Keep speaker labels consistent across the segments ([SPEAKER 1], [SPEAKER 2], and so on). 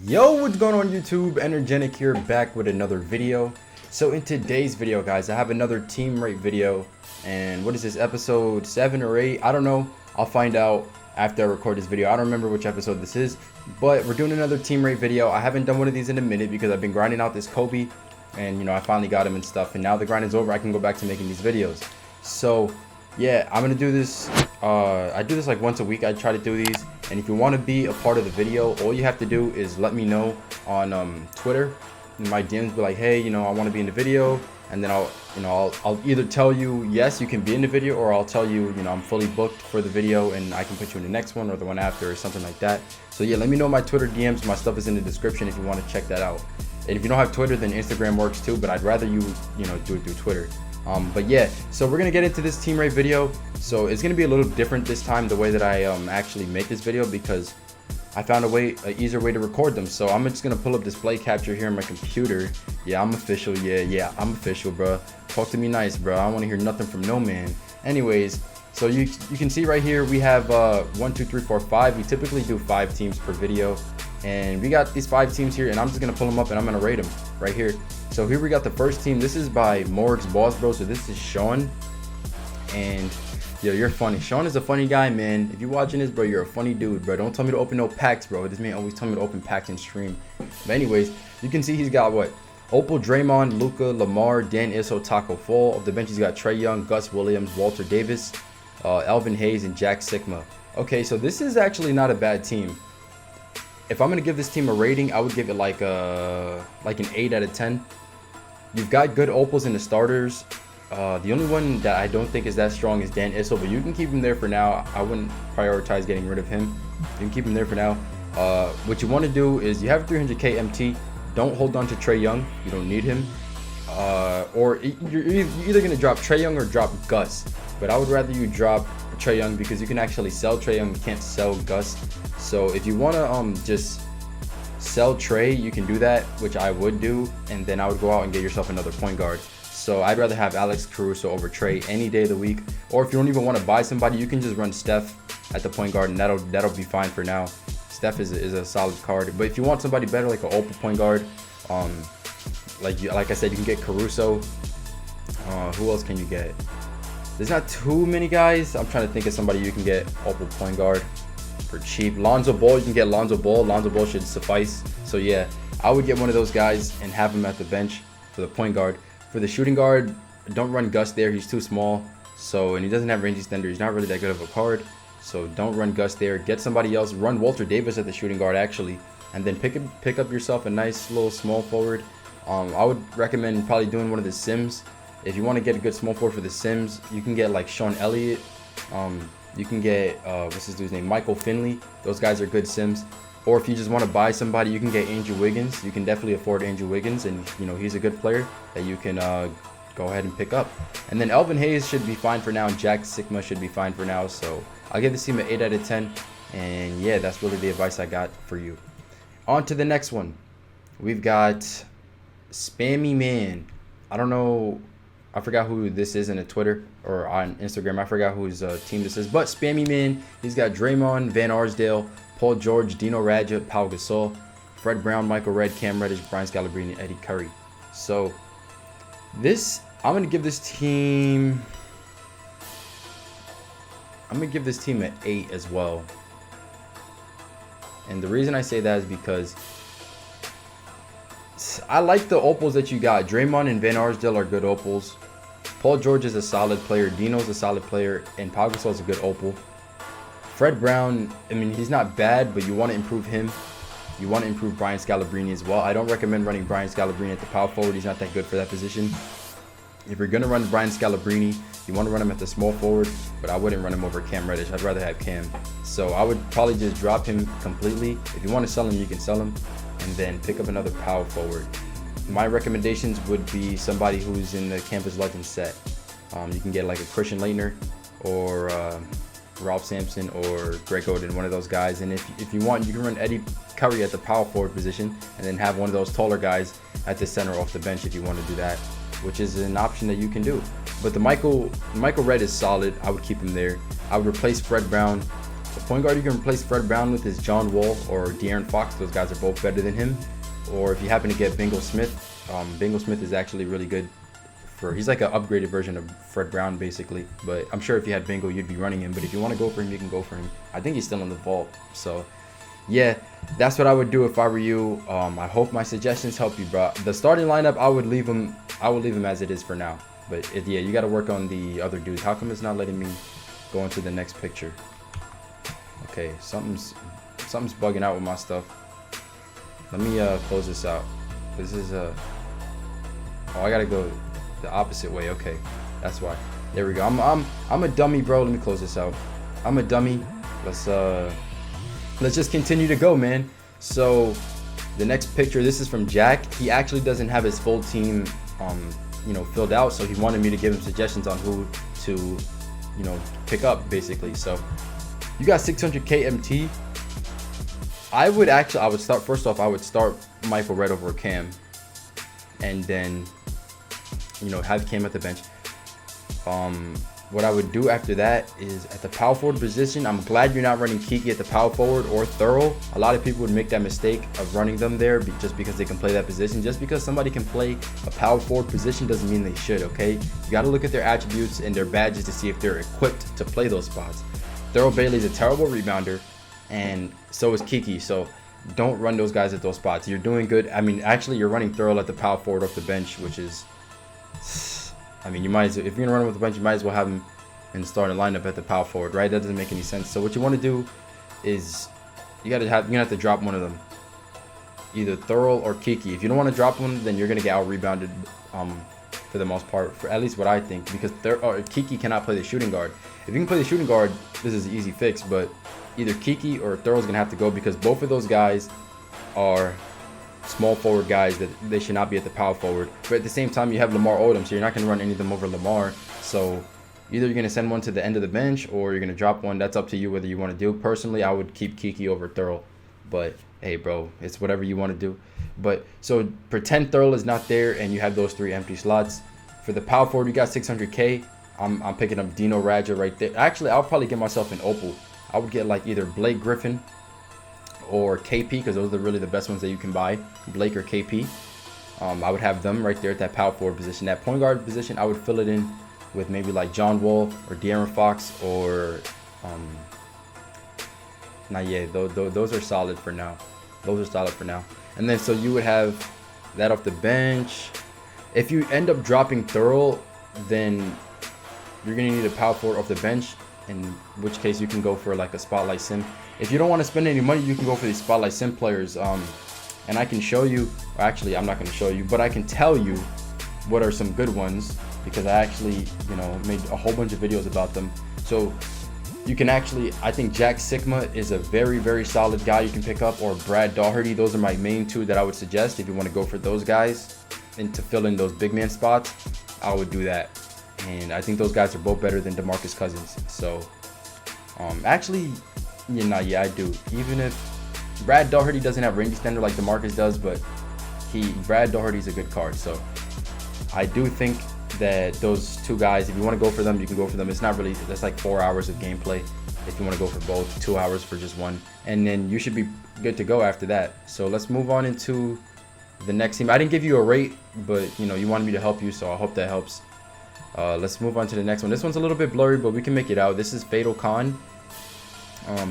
[SPEAKER 1] Yo, what's going on YouTube? Energetic here, back with another video. So in today's video, guys, I have another team rate video, and what is this, episode 7 or 8? I don't know. I'll find out after I record this video. I don't remember which episode this is, but we're doing another team rate video. I haven't done one of these in a minute because I've been grinding out this Kobe, and I finally got him and stuff, and now the grind is over. I can go back to making these videos. So yeah, I'm gonna do this. I do this like once a week. I try to do these, and if you want to be a part of the video, all you have to do is let me know on Twitter in my DMs. Be like, hey, I want to be in the video, and then I'll either tell you yes, you can be in the video, or I'll tell you I'm fully booked for the video and I can put you in the next one or the one after or something like that. So yeah, let me know my Twitter DMs. My stuff is in the description if you want to check that out. And if you don't have Twitter, then Instagram works too, but I'd rather you do it through Twitter. But yeah, so we're gonna get into this team rate video. So it's gonna be a little different this time, the way that I actually make this video, because I found an easier way to record them. So I'm just gonna pull up display capture here on my computer. Yeah, I'm official. Yeah, I'm official, bro. Talk to me nice, bro. I don't want to hear nothing from no man. Anyways, so you can see right here we have 1, 2, 3, 4, 5. We typically do 5 teams per video, and we got these 5 teams here, and I'm just gonna pull them up and I'm gonna rate them right here. So here we got the first team. This is by Morg's Boss Bro. So this is Sean, and yo, you're funny. Sean is a funny guy, man. If you're watching this, bro, you're a funny dude, bro. Don't tell me to open no packs, bro. This man always tell me to open packs and stream. But anyways, you can see he's got what? Opal, Draymond, Luka, Lamar, Dan Issel, Taco Fall. Of the bench, he's got Trae Young, Gus Williams, Walter Davis, Elvin Hayes, and Jack Sikma. Okay, so this is actually not a bad team. If I'm gonna give this team a rating, I would give it like an 8 out of 10. You've got good opals in the starters. The only one that I don't think is that strong is Dan Issel, but you can keep him there for now. I wouldn't prioritize getting rid of him. You can keep him there for now. What you want to do is you have 300k MT. Don't hold on to Trae Young. You don't need him. Or you're either going to drop Trae Young or drop Gus. But I would rather you drop Trae Young because you can actually sell Trae Young. You can't sell Gus. So if you want to just sell Trae, you can do that, which I would do, and then I would go out and get yourself another point guard. So I'd rather have Alex Caruso over Trae any day of the week. Or if you don't even want to buy somebody, you can just run Steph at the point guard, and that'll be fine for now. Steph is a solid card. But if you want somebody better, like an Opal point guard, like I said, you can get Caruso. Who else can you get? There's not too many guys. I'm trying to think of somebody you can get Opal point guard for cheap. Lonzo Ball, you can get Lonzo Ball. Lonzo Ball should suffice. So yeah, I would get one of those guys and have him at the bench for the point guard. For the shooting guard, don't run Gus there. He's too small. So, and he doesn't have range extender. He's not really that good of a card. So don't run Gus there. Get somebody else. Run Walter Davis at the shooting guard actually, and then pick up yourself a nice little small forward. I would recommend probably doing one of the Sims. If you want to get a good small forward for the Sims, you can get like Sean Elliott. You can get what's his dude's name, Michael Finley. Those guys are good Sims. Or if you just want to buy somebody, you can get Andrew Wiggins. You can definitely afford Andrew Wiggins, and he's a good player that you can go ahead and pick up. And then Elvin Hayes should be fine for now, and Jack Sikma should be fine for now. So I'll give this team an 8 out of 10. And yeah, that's really the advice I got for you. On to the next one. We've got spammymin. I don't know. I forgot who this is in a Twitter or on Instagram. I forgot whose team this is. But spammymin, he's got Draymond, Van Arsdale, Paul George, Dino Radja, Pau Gasol, Fred Brown, Michael Redd, Cam Reddish, Brian Scalabrine, and Eddie Curry. So I'm gonna give this team an 8 as well. And the reason I say that is because I like the opals that you got. Draymond and Van Arsdale are good opals. Paul George is a solid player. Dino's a solid player, and Pau Gasol is a good opal. Fred Brown, I mean, he's not bad, but you want to improve him. You want to improve Brian Scalabrine as well. I don't recommend running Brian Scalabrine at the power forward. He's not that good for that position. If you're going to run Brian Scalabrine, you want to run him at the small forward, but I wouldn't run him over Cam Reddish. I'd rather have Cam. So I would probably just drop him completely. If you want to sell him, you can sell him, and then pick up another power forward. My recommendations would be somebody who's in the Campus Legends set. You can get like a Christian Laettner or Ralph Sampson or Greg Oden, one of those guys. And if you want, you can run Eddie Curry at the power forward position, and then have one of those taller guys at the center off the bench if you want to do that, which is an option that you can do. But the Michael Redd is solid. I would keep him there. I would replace Fred Brown The point guard you can replace Fred Brown with is John Wall or De'Aaron Fox. Those guys are both better than him. Or if you happen to get Bingo Smith, Bingo Smith is actually really good. He's like an upgraded version of Fred Brown basically. But I'm sure if you had Bingo, you'd be running him. But if you want to go for him, you can go for him. I think he's still in the vault. So yeah, that's what I would do if I were you. I hope my suggestions help you, bro. The starting lineup, I would leave him as it is for now. But yeah, you got to work on the other dudes. How come it's not letting me go into the next picture? Okay, something's bugging out with my stuff. Let me close this out. This is oh, I gotta go the opposite way. Okay, that's why. There we go. I'm a dummy, bro. Let me close this out. I'm a dummy. Let's just continue to go, man. So the next picture, this is from Jack. He actually doesn't have his full team filled out, so he wanted me to give him suggestions on who to pick up basically. So you got 600k MT. I would start, first off, I would start Michael Redd over Cam, and then have Cam at the bench. What I would do after that is at the power forward position, I'm glad you're not running Kiki at the power forward or Thurl. A lot of people would make that mistake of running them there just because they can play that position. Just because somebody can play a power forward position doesn't mean they should, okay? You got to look at their attributes and their badges to see if they're equipped to play those spots. Thurl Bailey's a terrible rebounder, and so is Kiki. So don't run those guys at those spots. You're doing good. I mean, actually, you're running Thurl at the power forward off the bench, which is... I mean, you might as well, if you're gonna run with a bench, you might as well have him in the starting lineup at the power forward, right? That doesn't make any sense. So what you want to do is you're gonna have to drop one of them, either Thurl or Kiki. If you don't want to drop one, then you're gonna get out rebounded for the most part, for at least what I think, because Kiki cannot play the shooting guard. If you can play the shooting guard, this is an easy fix. But either Kiki or Thurl's gonna have to go, because both of those guys are small forward guys that they should not be at the power forward. But at the same time, you have Lamar Odom, so you're not going to run any of them over Lamar. So either you're going to send one to the end of the bench or you're going to drop one. That's up to you whether you want to do. Personally, I would keep Kiki over Thurl. But hey, bro, it's whatever you want to do. But so pretend Thurl is not there and you have those 3 empty slots. For the power forward, you got 600k. I'm picking up Dino Radja right there. Actually, I'll probably get myself an Opal. I would get like either Blake Griffin or KP, because those are really the best ones that you can buy, Blake or KP. I would have them right there at that power forward position. That point guard position, I would fill it in with maybe like John Wall or De'Aaron Fox or those are solid for now. Those are solid for now. And then so you would have that off the bench. If you end up dropping Thurl, then you're gonna need a power forward off the bench, in which case you can go for like a spotlight sim. If you don't want to spend any money, you can go for these spotlight sim players. And I can show you, or actually I'm not going to show you, but I can tell you what are some good ones, because I actually made a whole bunch of videos about them. So you can actually, I think Jack Sigma is a very, very solid guy you can pick up, or Brad Daugherty. Those are my main 2 that I would suggest if you want to go for those guys and to fill in those big man spots. I would do that. And I think those guys are both better than DeMarcus Cousins. So actually, yeah, I do. Even if Brad Daugherty doesn't have range extender like DeMarcus does, but Brad Daugherty's a good card. So I do think that those 2 guys, if you want to go for them, you can go for them. It's not really, that's like 4 hours of gameplay. If you want to go for both, 2 hours for just one, and then you should be good to go after that. So let's move on into the next team. I didn't give you a rate, but you wanted me to help you, so I hope that helps. Let's move on to the next one. This one's a little bit blurry, but we can make it out. This is Fatal Khan.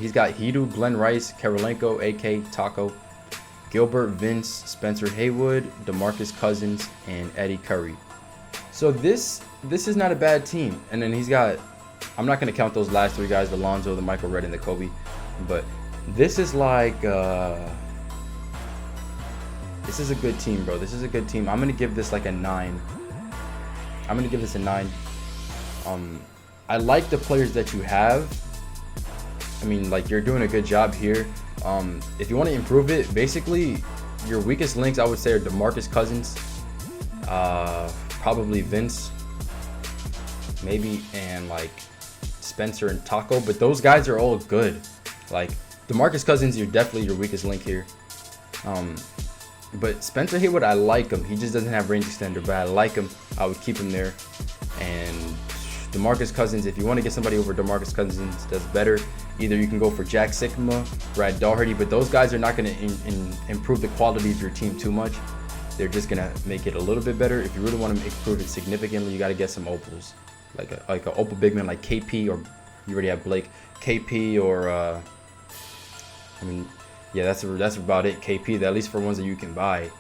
[SPEAKER 1] He's got Hidu, Glenn Rice, Karolenko, AK, Taco, Gilbert, Vince, Spencer Haywood, DeMarcus Cousins, and Eddie Curry. So this is not a bad team. And then he's got, I'm not going to count those last 3 guys, the Lonzo, the Michael Redd, and the Kobe. But this is like, this is a good team, bro. This is a good team. I'm going to give this like a 9. I'm going to give this a 9. I like the players that you have. I mean, like, you're doing a good job here. If you want to improve it, basically, your weakest links, I would say, are DeMarcus Cousins, probably Vince, but Spencer and Taco. But those guys are all good. Like, DeMarcus Cousins, you're definitely your weakest link here. But Spencer Haywood, I like him. He just doesn't have range extender, but I like him. I would keep him there. And DeMarcus Cousins, if you want to get somebody over DeMarcus Cousins, that's better. Either you can go for Jack Sigma, Brad Daugherty, but those guys are not going to improve the quality of your team too much. They're just going to make it a little bit better. If you really want to improve it significantly, you got to get some opals, like a opal big man like KP, or you already have Blake, KP, or I mean, yeah, that's about it. KP, at least for ones that you can buy.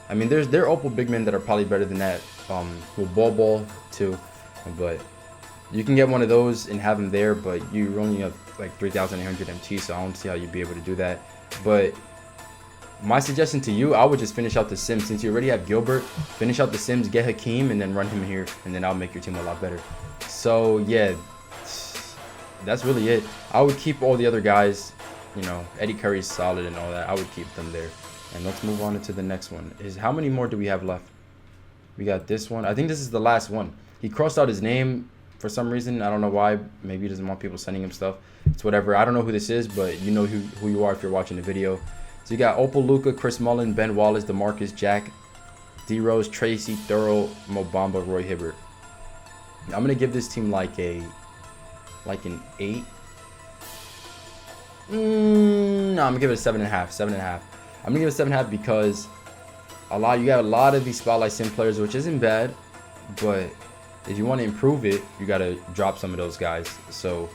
[SPEAKER 1] I mean, there are opal big men that are probably better than that. With ball too, but you can get one of those and have them there, but you only have like 3,800 MT, so I don't see how you'd be able to do that. But my suggestion to you, I would just finish out the Sims. Since you already have Gilbert, finish out the Sims, get Hakeem, and then run him here, and then I'll make your team a lot better. So yeah, that's really it. I would keep all the other guys. You know, Eddie Curry's solid and all that. I would keep them there. And let's move on into the next one. How many more do we have left? We got this one. I think this is the last one. He crossed out his name for some reason. I don't know why. Maybe he doesn't want people sending him stuff. It's whatever. I don't know who this is, but you know who you are if you're watching the video. So you got Opal Luka, Chris Mullin, Ben Wallace, DeMarcus, Jack, D Rose, Tracy, Thurl, Mo Bamba, Roy Hibbert. I'm gonna give this team like an 8. No, I'm gonna give it a 7.5. 7.5. I'm gonna give it a 7.5 because you got a lot of these spotlight sim players, which isn't bad, but if you want to improve it, you gotta drop some of those guys. So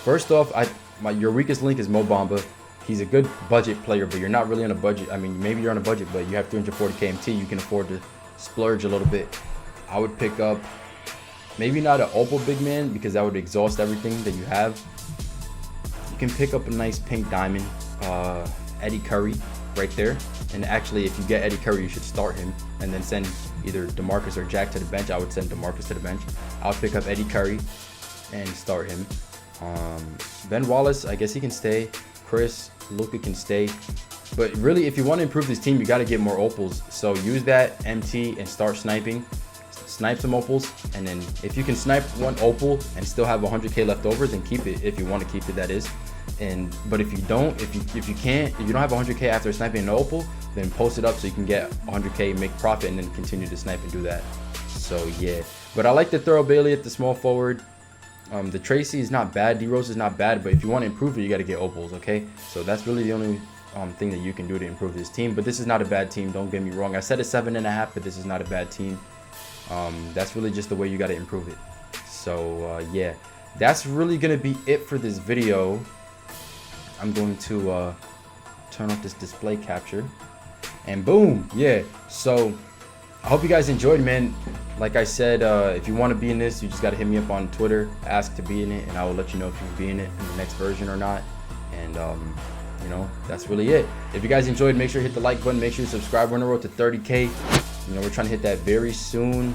[SPEAKER 1] first off, your weakest link is Mo Bamba. He's a good budget player, but you're not really on a budget. I mean, maybe you're on a budget, but you have 340k MT. You can afford to splurge a little bit. I would pick up maybe not an opal big man because that would exhaust everything that you have. You can pick up a nice pink diamond, Eddie Curry right there. And actually, if you get Eddie Curry, you should start him and then send either DeMarcus or Jack to the bench. I would send DeMarcus to the bench. I'll pick up Eddie Curry and start him. Ben Wallace, I guess he can stay. Chris, Luka can stay. But really, if you want to improve this team, you got to get more opals. So use that MT and start sniping. Snipe some opals, and then if you can snipe one opal and still have 100k left over, then keep it if you want to keep it, that is. But if you don't, if you don't have 100k after sniping an opal, then post it up so you can get 100k, make profit, and then continue to snipe and do that. So yeah, but I like the Thurl Bailey at the small forward. The Tracy is not bad, D Rose is not bad, but if you want to improve it, you got to get opals. Okay, so that's really the only thing that you can do to improve this team. But this is not a bad team, don't get me wrong. I said a 7.5, but this is not a bad team. That's really just the way you got to improve it. So yeah, that's really gonna be it for this video. I'm going to turn off this display capture, and boom, yeah. So I hope you guys enjoyed, man. Like I said, if you want to be in this, you just got to hit me up on Twitter, ask to be in it, and I will let you know if you can be in it in the next version or not. And you know, that's really it. If you guys enjoyed, make sure to hit the like button, make sure to subscribe. We're on the road to 30k. You know, we're trying to hit that very soon.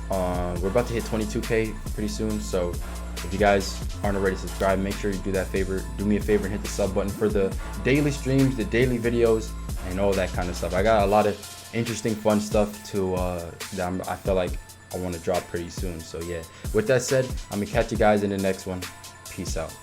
[SPEAKER 1] We're about to hit 22k pretty soon. So if you guys aren't already subscribed, make sure you do that favor. Do me a favor and hit the sub button for the daily streams, the daily videos, and all that kind of stuff. I got a lot of interesting, fun stuff to that I feel like I want to drop pretty soon. So yeah, with that said, I'm gonna catch you guys in the next one. Peace out.